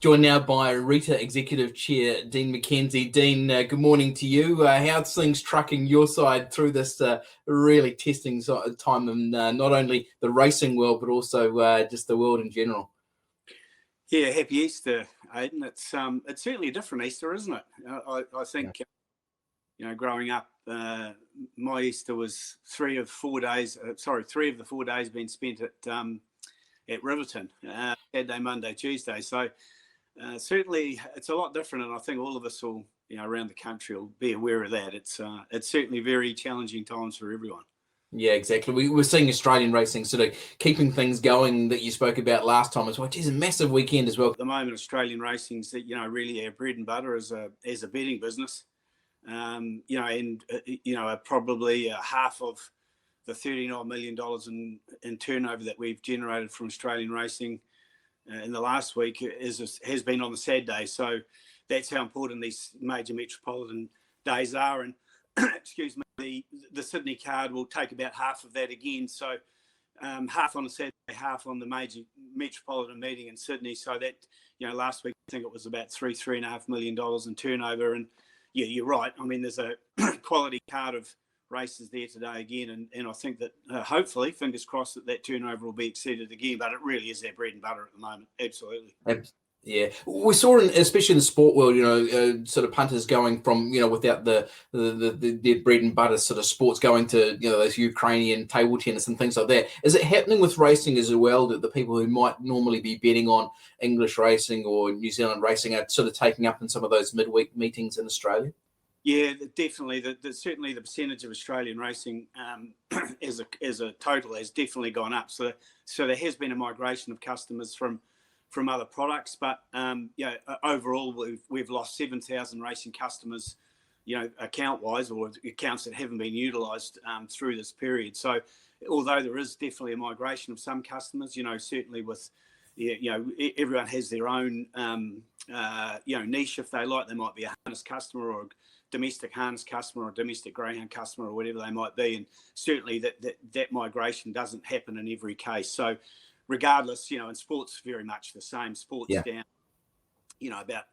Joined now by Rita Executive Chair Dean McKenzie. Dean, good morning to you. How's things trucking your side through this really testing time in not only the racing world, but also just the world in general? Yeah, happy Easter, Aidan. It's certainly a different Easter, isn't it? I think, growing up, my Easter was 3 of the 4 days being spent at Riverton, Saturday, Monday, Tuesday. So certainly it's a lot different, and I think all of us will, around the country will be aware of that. It's certainly very challenging times for everyone. Yeah, exactly. We're seeing Australian racing sort of keeping things going that you spoke about last time as well. It's a massive weekend as well. At the moment, Australian racing's really our bread and butter as a betting business. Probably half of the $39 million in turnover that we've generated from Australian racing in the last week has been on the Saturday. So that's how important these major metropolitan days are. And excuse me, the Sydney card will take about half of that again. So half on the Saturday, half on the major metropolitan meeting in Sydney. So that, last week, I think it was about $3.5 million in turnover. And yeah, you're right. I mean, there's a quality card of races there today again. And I think that hopefully, fingers crossed, that turnover will be exceeded again. But it really is our bread and butter at the moment. Absolutely. Yeah, we saw, especially in the sport world, sort of punters going from, without the bread and butter sort of sports going to, those Ukrainian table tennis and things like that. Is it happening with racing as well, that the people who might normally be betting on English racing or New Zealand racing are sort of taking up in some of those midweek meetings in Australia? Yeah, definitely. Certainly the percentage of Australian racing as a total has definitely gone up. So there has been a migration of customers from other products, but overall we've lost 7,000 racing customers, account wise, or accounts that haven't been utilised through this period. So although there is definitely a migration of some customers, certainly with everyone has their own niche if they like. They might be a harness customer or a domestic harness customer or a domestic greyhound customer or whatever they might be, and certainly that migration doesn't happen in every case. So regardless, and sports very much the same. Sports down, about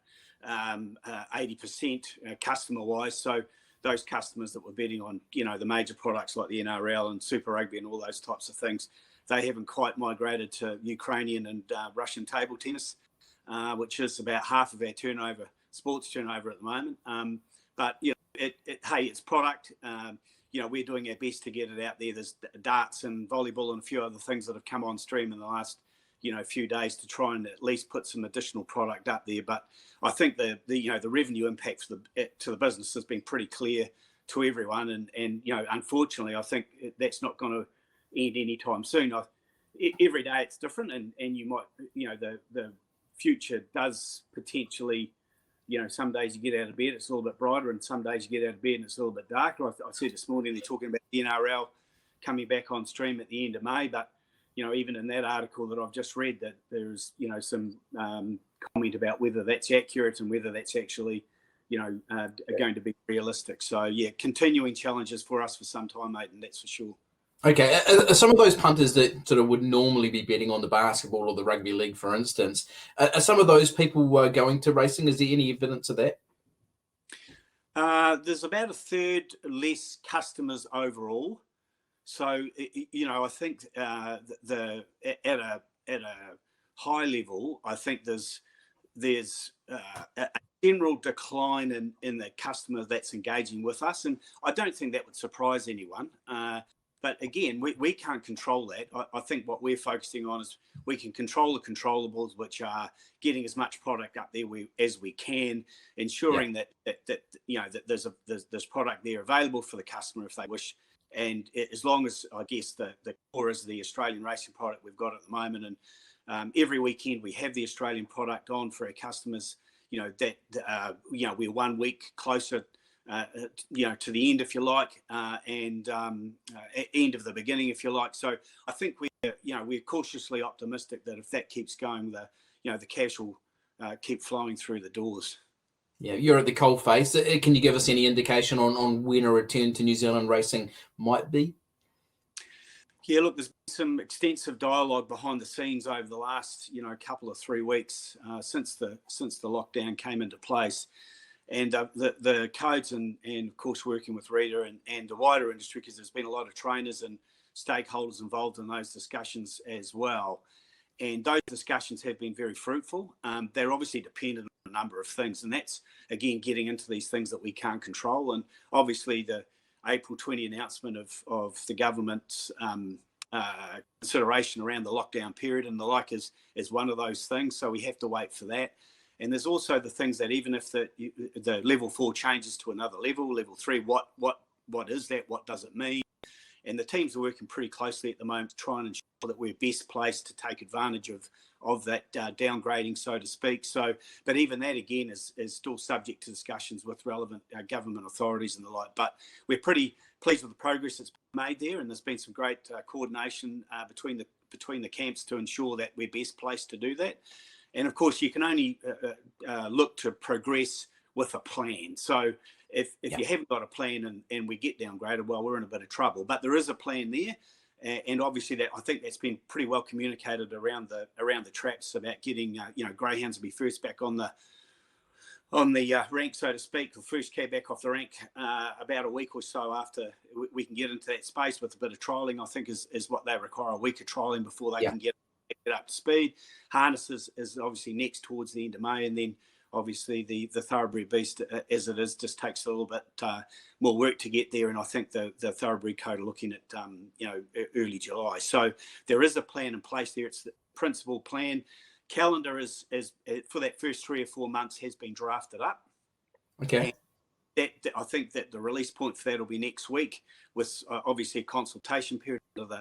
80% customer-wise. So those customers that were betting on, the major products like the NRL and Super Rugby and all those types of things, they haven't quite migrated to Ukrainian and Russian table tennis, which is about half of our turnover, sports turnover at the moment. But it's product. We're doing our best to get it out there. There's darts and volleyball and a few other things that have come on stream in the last, few days to try and at least put some additional product up there. But I think the revenue impact to the business has been pretty clear to everyone. And unfortunately, I think that's not going to end anytime soon. Every day it's different, and you might, the future does potentially. Some days you get out of bed, it's a little bit brighter, and some days you get out of bed and it's a little bit darker. I said this morning they're talking about the NRL coming back on stream at the end of May, but even in that article that I've just read, that there's some comment about whether that's accurate and whether that's actually going to be realistic. So yeah, continuing challenges for us for some time, mate, and that's for sure. Okay, are some of those punters that sort of would normally be betting on the basketball or the rugby league, for instance, are some of those people going to racing? Is there any evidence of that? There's about a third less customers overall. So, I think at a high level, I think there's a general decline in the customer that's engaging with us, and I don't think that would surprise anyone. But again, we can't control that. I think what we're focusing on is we can control the controllables, which are getting as much product up there as we can, ensuring that there's product there available for the customer if they wish. And as long as, I guess, the core is the Australian racing product we've got at the moment, and every weekend we have the Australian product on for our customers. We're 1 week closer. To the end, if you like, and end of the beginning, if you like. So I think we're cautiously optimistic that if that keeps going, the cash will keep flowing through the doors. Yeah, you're at the coalface. Can you give us any indication on when a return to New Zealand racing might be? Yeah, look, there's been some extensive dialogue behind the scenes over the last, couple of 3 weeks since the lockdown came into place, and the codes and of course working with Rita and the wider industry, because there's been a lot of trainers and stakeholders involved in those discussions as well. And those discussions have been very fruitful. They're obviously dependent on a number of things, and that's again getting into these things that we can't control. And obviously the April 20 announcement of the government's consideration around the lockdown period and the like is one of those things. So we have to wait for that. And there's also the things that even if the level 4 changes to another level 3, what is that? What does it mean? And the teams are working pretty closely at the moment to try and ensure that we're best placed to take advantage of that downgrading, so to speak. So, but even that again is still subject to discussions with relevant government authorities and the like. But we're pretty pleased with the progress that's been made there, and there's been some great coordination between the camps to ensure that we're best placed to do that. And of course, you can only look to progress with a plan. So if you haven't got a plan and we get downgraded, well, we're in a bit of trouble. But there is a plan there, and obviously that I think that's been pretty well communicated around the traps about getting greyhounds to be first back on the rank, so to speak, the first cab back off the rank about a week or so after we can get into that space with a bit of trialling. I think is what they require, a week of trialling before they can get up to speed. Harnesses is obviously next towards the end of May, and then obviously the thoroughbred beast as it is just takes a little bit more work to get there, and I think the thoroughbred code are looking at early July. So there is a plan in place there. It's the principal plan. Calendar is for that first 3 or 4 months has been drafted up. Okay. And I think that the release point for that will be next week, with obviously a consultation period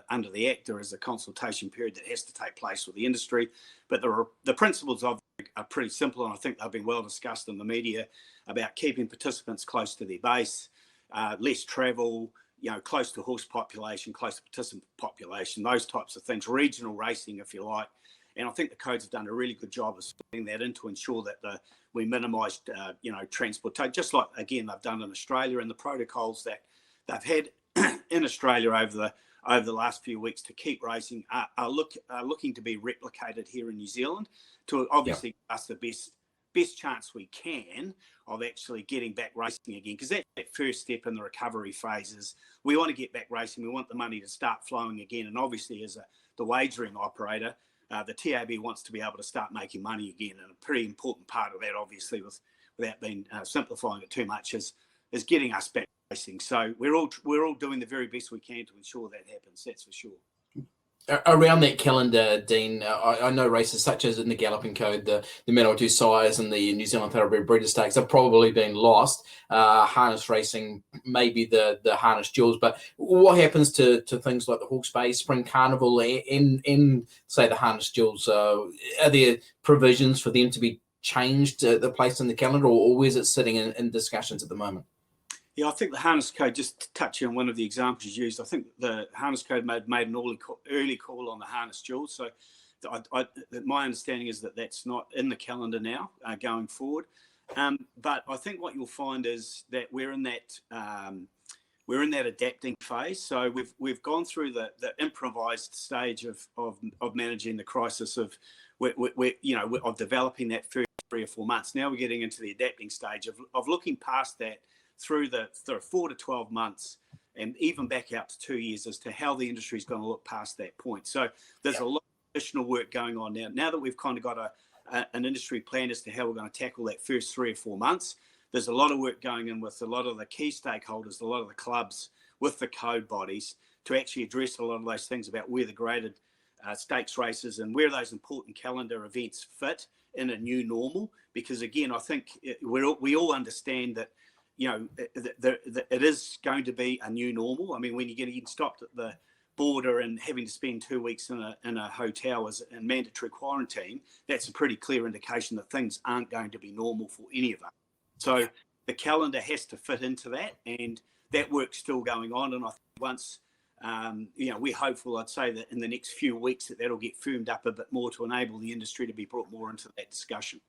under the Act. There is a consultation period that has to take place with the industry, but the principles of it are pretty simple, and I think they've been well discussed in the media about keeping participants close to their base, less travel, close to horse population, close to participant population, those types of things, regional racing, if you like. And I think the codes have done a really good job of putting that in to ensure that we minimise, transportation, just like, again, they've done in Australia, and the protocols that they've had in Australia over the last few weeks to keep racing are looking to be replicated here in New Zealand to obviously give us the best chance we can of actually getting back racing again, because that's that first step in the recovery phases. We want to get back racing. We want the money to start flowing again, and obviously as the wagering operator, the TAB wants to be able to start making money again, and a pretty important part of that, obviously, without being simplifying it too much, is getting us back racing. So we're all doing the very best we can to ensure that happens. That's for sure. Around that calendar, Dean, I know races such as in the Galloping Code, the Medal 2 Sires and the New Zealand Thoroughbred Breeder Stakes have probably been lost. Harness racing, maybe the harness jewels, but what happens to things like the Hawke's Bay Spring Carnival in say the harness jewels? Are there provisions for them to be changed, the place in the calendar, or where's it sitting in discussions at the moment? Yeah, I think the harness code, just touching on one of the examples you used, I think the harness code made an early call on the harness jewels. So my understanding is that that's not in the calendar now going forward. But I think what you'll find is that we're in that adapting phase. So we've gone through the improvised stage of managing the crisis of developing that first 3 or 4 months. Now we're getting into the adapting stage of looking past that through the 4 to 12 months and even back out to 2 years as to how the industry is going to look past that point. So there's a lot of additional work going on now. Now that we've kind of got an industry plan as to how we're going to tackle that first 3 or 4 months, there's a lot of work going in with a lot of the key stakeholders, a lot of the clubs, with the code bodies to actually address a lot of those things about where the graded stakes races and where those important calendar events fit in a new normal. Because again, I think we all understand that it is going to be a new normal. I mean, when you're getting stopped at the border and having to spend 2 weeks in a hotel in mandatory quarantine, that's a pretty clear indication that things aren't going to be normal for any of us. So the calendar has to fit into that, and that work's still going on. And I think once, we're hopeful, I'd say that in the next few weeks that'll get firmed up a bit more to enable the industry to be brought more into that discussion.